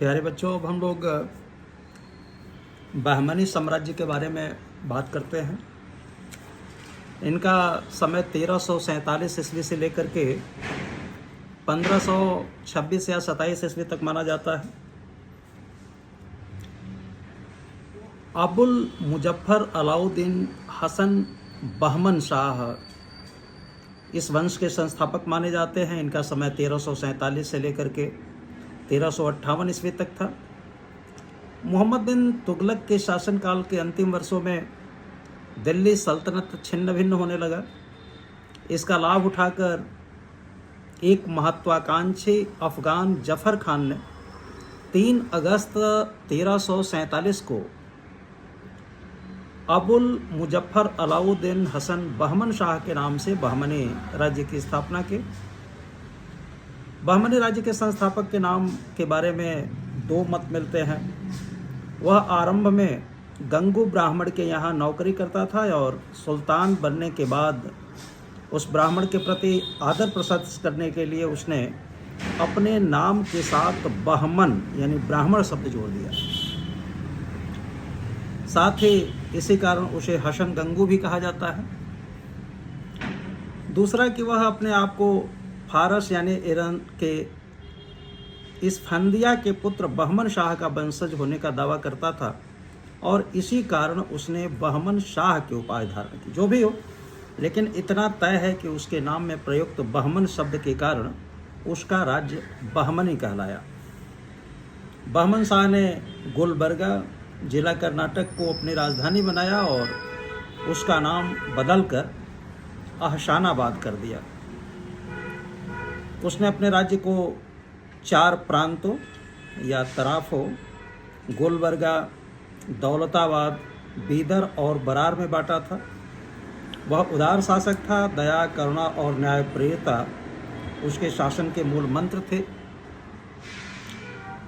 प्यारे बच्चों, अब हम लोग बहमनी साम्राज्य के बारे में बात करते हैं। इनका समय 1347 ईस्वी से लेकर के 1526 या 27 ईस्वी तक माना जाता है। अबुल मुजफ्फर अलाउद्दीन हसन बहमन शाह इस वंश के संस्थापक माने जाते हैं। इनका समय 1347 से लेकर के 1358 ईस्वी तक था। मोहम्मद बिन तुगलक के शासनकाल के अंतिम वर्षों में दिल्ली सल्तनत छिन्न भिन्न होने लगा। इसका लाभ उठाकर एक महत्वाकांक्षी अफगान जफर खान ने 3 अगस्त 1347 को अबुल मुजफ्फर अलाउद्दीन हसन बहमन शाह के नाम से बहमनी राज्य की स्थापना की। बहमनी राज्य के संस्थापक के नाम के बारे में 2 मत मिलते हैं। वह आरंभ में गंगू ब्राह्मण के यहाँ नौकरी करता था और सुल्तान बनने के बाद उस ब्राह्मण के प्रति आदर प्रशंसा करने के लिए उसने अपने नाम के साथ बहमन यानी ब्राह्मण शब्द जोड़ दिया। साथ ही इसी कारण उसे हसन गंगू भी कहा जाता है। दूसरा कि वह अपने आप को फारस यानी ईरान के इस फंदिया के पुत्र बहमन शाह का वंशज होने का दावा करता था और इसी कारण उसने बहमन शाह की उपाधि धारण की। जो भी हो, लेकिन इतना तय है कि उसके नाम में प्रयुक्त बहमन शब्द के कारण उसका राज्य बहमनी कहलाया। बहमन शाह ने गुलबर्गा जिला कर्नाटक को अपनी राजधानी बनाया और उसका नाम बदलकर अहसानाबाद कर दिया। उसने अपने राज्य को 4 प्रांतों या तराफों गुलबर्गा, दौलताबाद, बीदर और बरार में बांटा था। वह उदार शासक था। दया, करुणा और न्यायप्रियता उसके शासन के मूल मंत्र थे।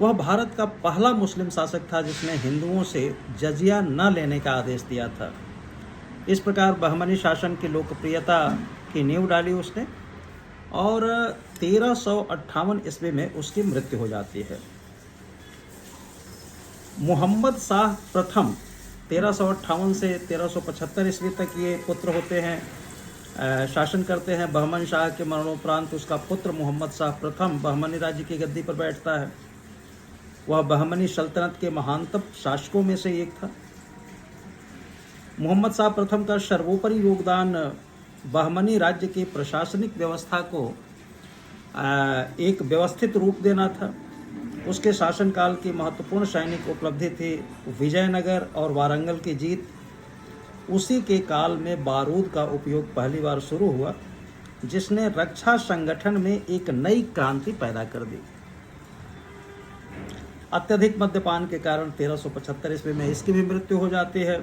वह भारत का पहला मुस्लिम शासक था जिसने हिंदुओं से जजिया न लेने का आदेश दिया था। इस प्रकार बहमनी शासन की लोकप्रियता की नींव डाली उसने और 1358 ईस्वी में उसकी मृत्यु हो जाती है। मोहम्मद शाह प्रथम 1358 से 1375 ईस्वी तक ये पुत्र होते हैं, शासन करते हैं। बहमन शाह के मरणोपरांत उसका पुत्र मोहम्मद शाह प्रथम बहमनी राज्य की गद्दी पर बैठता है। वह बहमनी सल्तनत के महानतम शासकों में से एक था। मोहम्मद शाह प्रथम का सर्वोपरि योगदान बहमनी राज्य की प्रशासनिक व्यवस्था को एक व्यवस्थित रूप देना था। उसके शासनकाल की महत्वपूर्ण सैनिक उपलब्धि थी विजयनगर और वारंगल की जीत। उसी के काल में बारूद का उपयोग पहली बार शुरू हुआ, जिसने रक्षा संगठन में एक नई क्रांति पैदा कर दी। अत्यधिक मद्यपान के कारण 1375 ईस्वी में इसकी भी मृत्यु हो जाती है।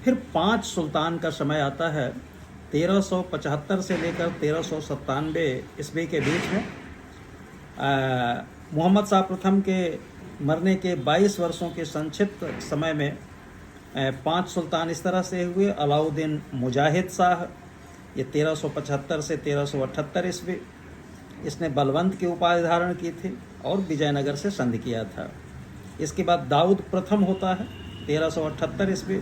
फिर 5 सुल्तान का समय आता है 1375 से लेकर 1397 ईस्वी के बीच में। मोहम्मद शाह प्रथम के मरने के 22 वर्षों के संक्षिप्त समय में 5 सुल्तान इस तरह से हुए। अलाउद्दीन मुजाहिद शाह, ये 1375 से 1378 ईस्वी, इसने बलवंत की उपाधि धारण की थी और विजयनगर से संधि किया था। इसके बाद दाऊद प्रथम होता है 1378 ईस्वी।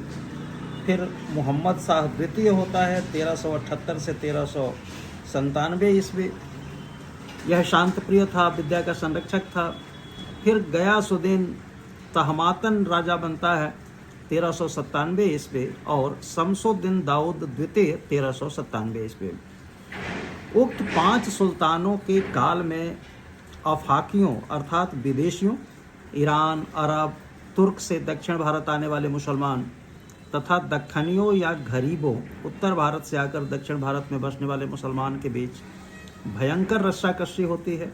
फिर मोहम्मद शाह द्वितीय होता है 1378 से 1397 ईस्वी। यह शांतप्रिय था, विद्या का संरक्षक था। फिर गयासुद्दीन तहमातन राजा बनता है 1397 ईस्वी और शमसुद्दीन दाऊद द्वितीय 1397 ईस्वी। उक्त 5 सुल्तानों के काल में अफाकियों अर्थात विदेशियों, ईरान, अरब, तुर्क से दक्षिण भारत आने वाले मुसलमान तथा दक्खनियों या गरीबों उत्तर भारत से आकर दक्षिण भारत में बसने वाले मुसलमान के बीच भयंकर रस्साकशी होती है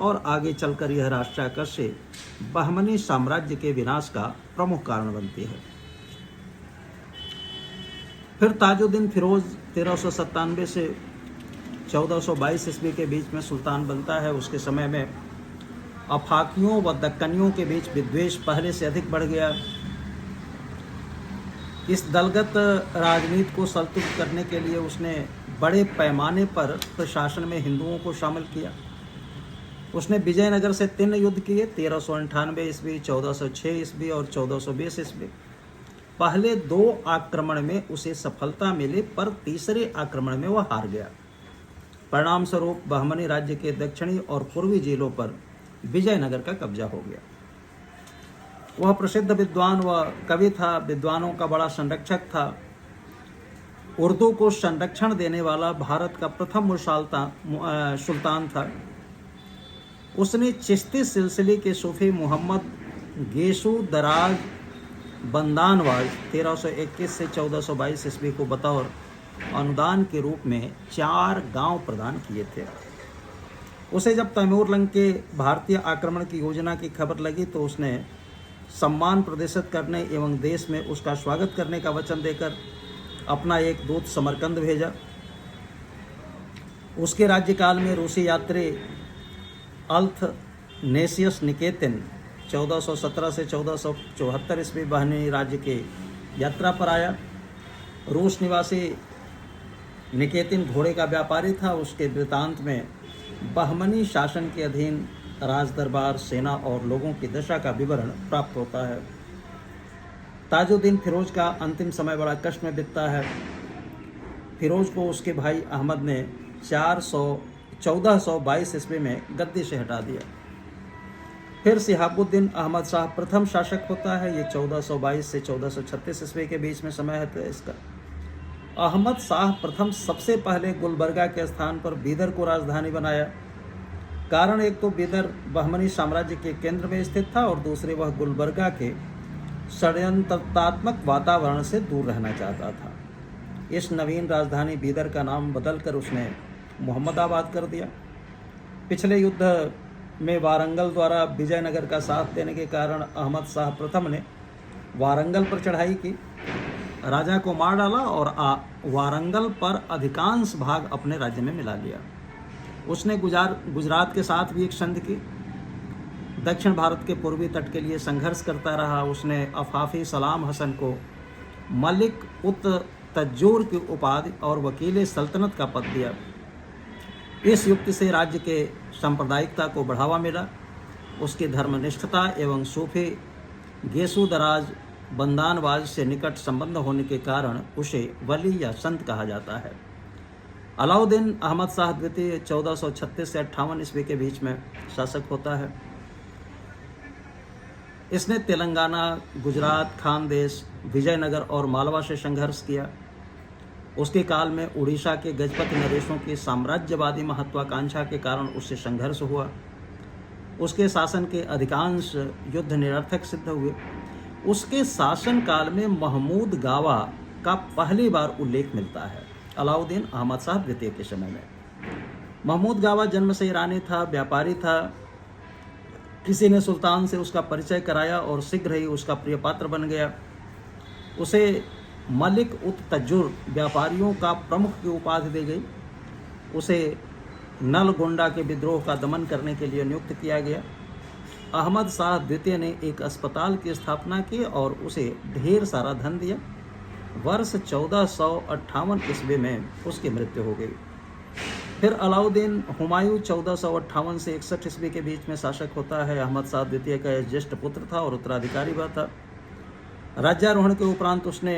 और आगे चलकर यह रस्साकशी बहमनी साम्राज्य के विनाश का प्रमुख कारण बनती है। फिर ताजुद्दीन फिरोज 1397 से 1422 ईस्वी के बीच में सुल्तान बनता है। उसके समय में अफाकियों व दक्कनियों के बीच विद्वेष पहले से अधिक बढ़ गया। इस दलगत राजनीति को संतुलित करने के लिए उसने बड़े पैमाने पर प्रशासन में हिंदुओं को शामिल किया। उसने विजयनगर से 3 युद्ध किए, 1398 ईस्वी, 1406 ईस्वी और 1420 ईस्वी। पहले 2 आक्रमण में उसे सफलता मिली, पर तीसरे आक्रमण में वह हार गया। परिणाम स्वरूप बहमनी राज्य के दक्षिणी और पूर्वी जिलों पर विजयनगर का कब्जा हो गया। वह प्रसिद्ध विद्वान व कवि था, विद्वानों का बड़ा संरक्षक था। उर्दू को संरक्षण देने वाला भारत का प्रथम सुल्तान था। उसने चिश्ती सिलसिले के सूफी मोहम्मद गेसू दराज बंदानवाज 1321 से 1422 ईस्वी को बतौर अनुदान के रूप में 4 गांव प्रदान किए थे। उसे जब तैमूरलंग के भारतीय आक्रमण की योजना की खबर लगी तो उसने सम्मान प्रदर्शित करने एवं देश में उसका स्वागत करने का वचन देकर अपना एक दूत समरकंद भेजा। उसके राज्यकाल में रूसी यात्री अल्थनेसियस निकेतिन 1417 से 1474 ईस्वी बहमनी राज्य के यात्रा पर आया। रूस निवासी निकेतिन घोड़े का व्यापारी था। उसके वृतांत में बहमनी शासन के अधीन राज दरबार, सेना और लोगों की दशा का विवरण प्राप्त होता है। ताजुद्दीन फिरोज का अंतिम समय बड़ा कष्ट में बीतता है। फिरोज को उसके भाई अहमद ने 1422 ईस्वी में गद्दी से हटा दिया। फिर सिहाबुद्दीन अहमद शाह प्रथम शासक होता है। ये 1422 से 1436 ईस्वी के बीच में समय है इसका। अहमद शाह प्रथम सबसे पहले गुलबर्गा के स्थान पर बीदर को राजधानी बनाया। कारण एक तो बीदर बहमनी साम्राज्य के केंद्र में स्थित था और दूसरे वह गुलबर्गा के षड्यंत्रात्मक वातावरण से दूर रहना चाहता था। इस नवीन राजधानी बीदर का नाम बदलकर उसने मोहम्मदाबाद कर दिया। पिछले युद्ध में वारंगल द्वारा विजयनगर का साथ देने के कारण अहमद शाह प्रथम ने वारंगल पर चढ़ाई की, राजा को मार डाला और वारंगल पर अधिकांश भाग अपने राज्य में मिला लिया। उसने गुजरात के साथ भी एक संधि की, दक्षिण भारत के पूर्वी तट के लिए संघर्ष करता रहा। उसने अफाफी सलाम हसन को मलिक उत तज्जूर की उपाधि और वकील सल्तनत का पद दिया। इस युक्ति से राज्य के सांप्रदायिकता को बढ़ावा मिला। उसकी धर्मनिष्ठता एवं सूफी गेसू दराज बंदानवाज से निकट संबंध होने के कारण उसे वली या संत कहा जाता है। अलाउद्दीन अहमद शाह द्वितीय 1436 से 58 ईस्वी के बीच में शासक होता है। इसने तेलंगाना, गुजरात, खानदेश, विजयनगर और मालवा से संघर्ष किया। उसके काल में उड़ीसा के गजपति नरेशों की साम्राज्यवादी महत्वाकांक्षा के कारण उससे संघर्ष हुआ। उसके शासन के अधिकांश युद्ध निरर्थक सिद्ध हुए। उसके शासन काल में महमूद गावा का पहली बार उल्लेख मिलता है, अलाउद्दीन अहमद शाह द्वितीय के समय में। महमूद गावा जन्म से ईरानी था, व्यापारी था। किसी ने सुल्तान से उसका परिचय कराया और शीघ्र ही उसका प्रिय पात्र बन गया। उसे मलिक उत तज्जुर व्यापारियों का प्रमुख की उपाधि दी गई। उसे नलगोंडा के विद्रोह का दमन करने के लिए नियुक्त किया गया। अहमद शाह द्वितीय ने एक अस्पताल की स्थापना की और उसे ढेर सारा धन दिया। वर्ष 1458 ईस्वी में उसकी मृत्यु हो गई। फिर अलाउद्दीन हुमायूं 1458 से 61 ईस्वी के बीच में शासक होता है। अहमद शाह द्वितीय का ज्येष्ठ पुत्र था और उत्तराधिकारी वह था। राज्यारोहण के उपरांत उसने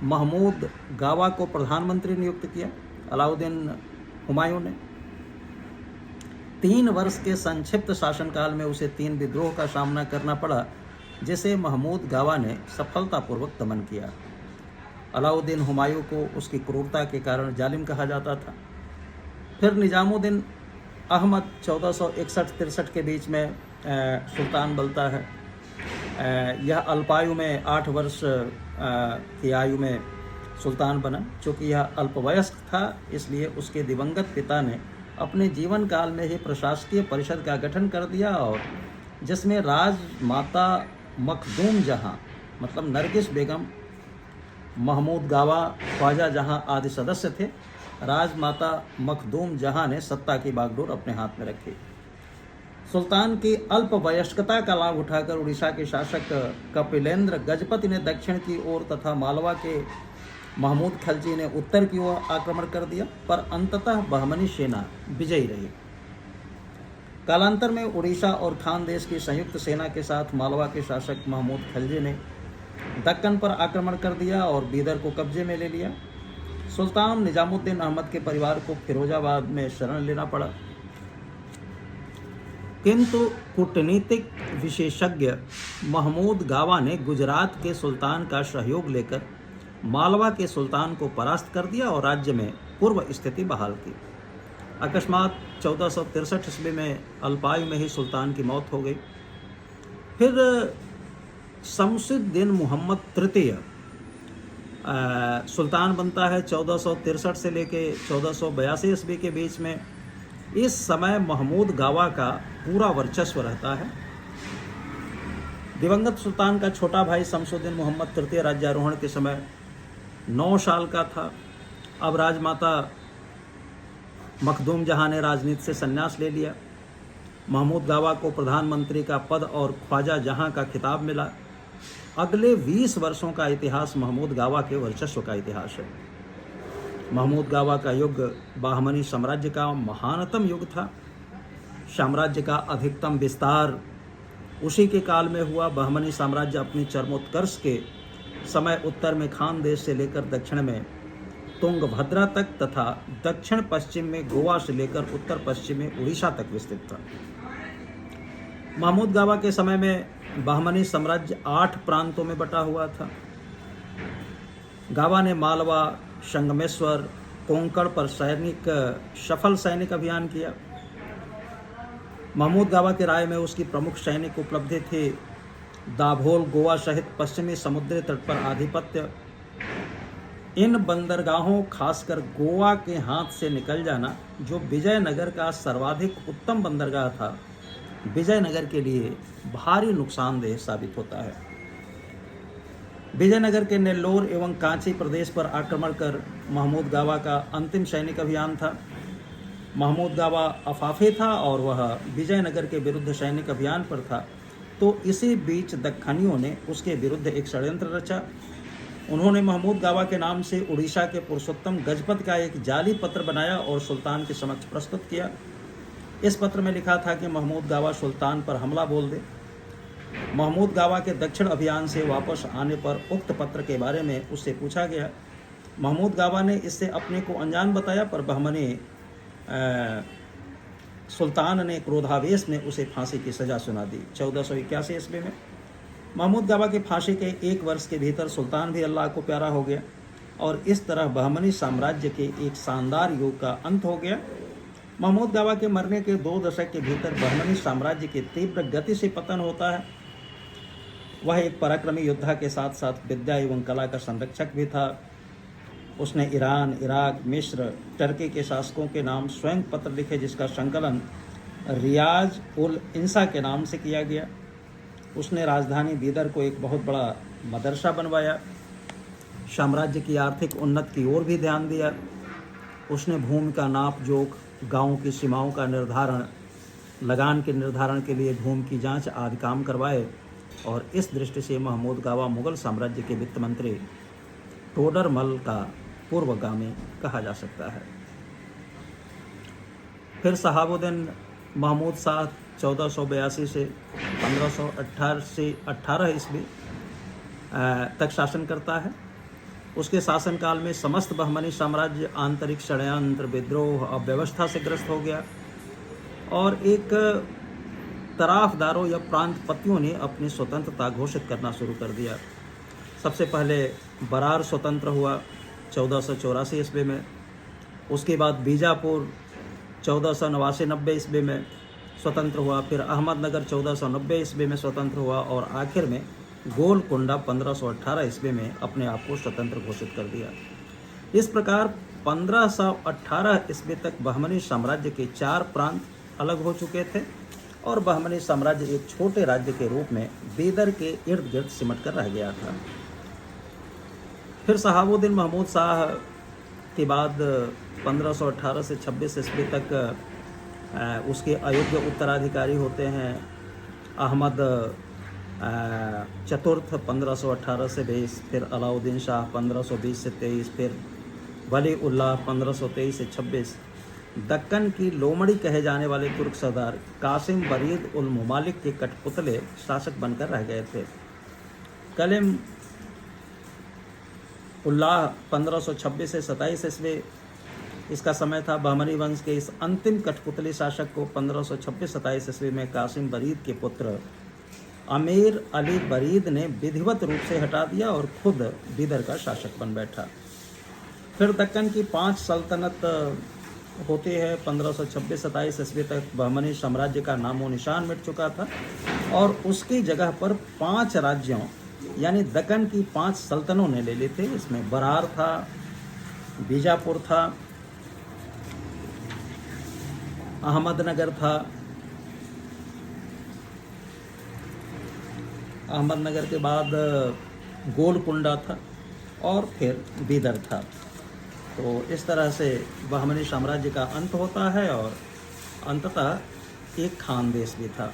महमूद गावा को प्रधानमंत्री नियुक्त किया। अलाउद्दीन हुमायूं ने 3 वर्ष के संक्षिप्त शासनकाल में उसे 3 विद्रोह का सामना करना पड़ा, जिसे महमूद गावा ने सफलतापूर्वक दमन किया। अलाउद्दीन हुमायूं को उसकी क्रूरता के कारण जालिम कहा जाता था। फिर निजामुद्दीन अहमद 1461-63 के बीच में सुल्तान बनता है। यह अल्पायु में 8 वर्ष की आयु में सुल्तान बना। चूँकि यह अल्पवयस्क था, इसलिए उसके दिवंगत पिता ने अपने जीवन काल में ही प्रशासकीय परिषद का गठन कर दिया और जिसमें राजमाता मखदूम जहाँ मतलब नरगिस बेगम, महमूद गावा, ख्वाजा जहाँ आदि सदस्य थे। राजमाता मखदूम जहाँ ने सत्ता की बागडोर अपने हाथ में रखी। सुल्तान की अल्पवयस्कता का लाभ उठाकर उड़ीसा के शासक कपिलेंद्र गजपति ने दक्षिण की ओर तथा मालवा के महमूद खलजी ने उत्तर की ओर आक्रमण कर दिया, पर अंततः बहमनी सेना विजयी रही। कालांतर में उड़ीसा और खानदेश की संयुक्त सेना के साथ मालवा के शासक महमूद खलजी ने दक्कन पर आक्रमण कर दिया और बीदर को कब्जे में ले लिया। सुल्तान निजामुद्दीन अहमद के परिवार को फिरोजाबाद में शरण लेना पड़ा, किंतु कूटनीतिक विशेषज्ञ महमूद गावा ने गुजरात के सुल्तान का सहयोग लेकर मालवा के सुल्तान को परास्त कर दिया और राज्य में पूर्व स्थिति बहाल की। अकस्मात 1463 ईस्वी में अल्पायु में ही सुल्तान की मौत हो गई। फिर शमसुद्दीन मोहम्मद तृतीय सुल्तान बनता है 1463 से लेके 1482 ईस्वी के बीच में। इस समय महमूद गावा का पूरा वर्चस्व रहता है। दिवंगत सुल्तान का छोटा भाई शमसुद्दीन मोहम्मद तृतीय राज्यारोहण के समय 9 साल का था। अब राजमाता मखदूम जहां ने राजनीति से संन्यास ले लिया। महमूद गावा को प्रधानमंत्री का पद और ख्वाजा जहां का खिताब मिला। अगले 20 वर्षों का इतिहास महमूद गावा के वर्चस्व का इतिहास है। महमूद गावा का युग बाहमनी साम्राज्य का महानतम युग था। साम्राज्य का अधिकतम विस्तार उसी के काल में हुआ। बहमनी साम्राज्य अपनी चरमोत्कर्ष के समय उत्तर में खानदेश से लेकर दक्षिण में तुंगभद्रा तक तथा दक्षिण पश्चिम में गोवा से लेकर उत्तर पश्चिम में उड़ीसा तक विस्तृत था। महमूद गावा के समय में बहमनी साम्राज्य 8 प्रांतों में बटा हुआ था। गावा ने मालवा, संगमेश्वर, कोंकण पर सफल सैनिक अभियान किया। महमूद गावा की राय में उसकी प्रमुख सैनिक उपलब्धि थी दाभोल, गोवा सहित पश्चिमी समुद्री तट पर आधिपत्य। इन बंदरगाहों, खासकर गोवा के हाथ से निकल जाना, जो विजयनगर का सर्वाधिक उत्तम बंदरगाह था, विजयनगर के लिए भारी नुकसानदेह साबित होता है। विजयनगर के नेल्लोर एवं कांची प्रदेश पर आक्रमण कर महमूद गावा का अंतिम सैनिक अभियान था। महमूद गावा अफाफे था और वह विजयनगर के विरुद्ध सैनिक अभियान पर था, तो इसी बीच दक्खनियों ने उसके विरुद्ध एक षड्यंत्र रचा। उन्होंने महमूद गावा के नाम से उड़ीसा के पुरुषोत्तम गजपत का एक जाली पत्र बनाया और सुल्तान के समक्ष प्रस्तुत किया। इस पत्र में लिखा था कि महमूद गावा सुल्तान पर हमला बोल दे। महमूद गावा के दक्षिण अभियान से वापस आने पर उक्त पत्र के बारे में उससे पूछा गया। महमूद गावा ने इससे अपने को अनजान बताया, पर बहमनी सुल्तान ने क्रोधावेश में उसे फांसी की सजा सुना दी। 1481 ईस्वी में महमूद गावा के फांसी के 1 वर्ष के भीतर सुल्तान भी अल्लाह को प्यारा हो गया और इस तरह बहमनी साम्राज्य के एक शानदार युग का अंत हो गया। महमूद गावा के मरने के 2 दशक के भीतर बहमनी साम्राज्य की तीव्र गति से पतन होता है। वह एक पराक्रमी योद्धा के साथ साथ विद्या एवं कला का संरक्षक भी था। उसने ईरान, इराक, मिस्र, टर्की के शासकों के नाम स्वयं पत्र लिखे, जिसका संकलन रियाज उल इंसा के नाम से किया गया। उसने राजधानी बीदर को एक बहुत बड़ा मदरसा बनवाया। साम्राज्य की आर्थिक उन्नति की ओर भी ध्यान दिया। उसने भूमि का नाप जोख, गांवों की सीमाओं का निर्धारण, लगान के निर्धारण के लिए भूमि की जांच आदि काम करवाए और इस दृष्टि से महमूद गावा मुगल साम्राज्य के वित्त मंत्री टोडरमल का पूर्वगामी कहा जा सकता है। फिर शहाबुद्दीन महमूद शाह 1482 से 1518 ईस्वी तक शासन करता है। उसके शासनकाल में समस्त बहमनी साम्राज्य आंतरिक षड्यंत्र, विद्रोह, अव्यवस्था से ग्रस्त हो गया और एक तराफदारों या प्रांतपतियों ने अपनी स्वतंत्रता घोषित करना शुरू कर दिया। सबसे पहले बरार स्वतंत्र हुआ 1484 ईस्वी में। उसके बाद बीजापुर 1489-90 ईस्वी में स्वतंत्र हुआ। फिर अहमदनगर 1490 ईस्वी में स्वतंत्र हुआ और आखिर में गोलकुंडा 1518 ईस्वी में अपने आप को स्वतंत्र घोषित कर दिया। इस प्रकार 1518 ईस्वी तक बहमनी साम्राज्य के 4 प्रांत अलग हो चुके थे और बहमनी साम्राज्य एक छोटे राज्य के रूप में बीदर के इर्द गिर्द सिमट कर रह गया था। फिर शहाबुद्दीन महमूद शाह के बाद 1518 से 26 ईस्वी तक उसके अयोग्य उत्तराधिकारी होते हैं। अहमद चतुर्थ 1518 से 20, फिर अलाउद्दीन शाह 1520 से 23, फिर वली उल्लाह 1523 से 26। दक्कन की लोमड़ी कहे जाने वाले तुर्क सरदार कासिम बरीद उल ममालिक के कठपुतले शासक बनकर रह गए थे। कलीम उल्लाह 1526 से 27 ईस्वी इसका समय था। बहमनी वंश के इस अंतिम कठपुतली शासक को 1526-27 ईस्वी में कासिम बरीद के पुत्र अमीर अली बरीद ने विधिवत रूप से हटा दिया और खुद बिदर का शासक बन बैठा। फिर दक्कन की 5 सल्तनत होती है। 1526-27 ईस्वी तक बहमनी साम्राज्य का नामो निशान मिट चुका था और उसकी जगह पर 5 राज्यों यानी दक्कन की 5 सल्तनों ने ले ली थी। इसमें बरार था, बीजापुर था, अहमदनगर था, अहमदनगर के बाद गोलकुंडा था और फिर बीदर था। तो इस तरह से बहमनी साम्राज्य का अंत होता है और अंततः एक खानदेश भी था।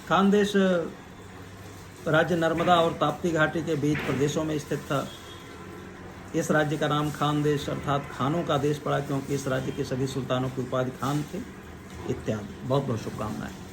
खानदेश राज्य नर्मदा और ताप्ती घाटी के बीच प्रदेशों में स्थित था। इस राज्य का नाम खानदेश अर्थात खानों का देश पड़ा क्योंकि इस राज्य के सभी सुल्तानों की उपाधि खान थे इत्यादि। बहुत बहुत शुभकामनाएं।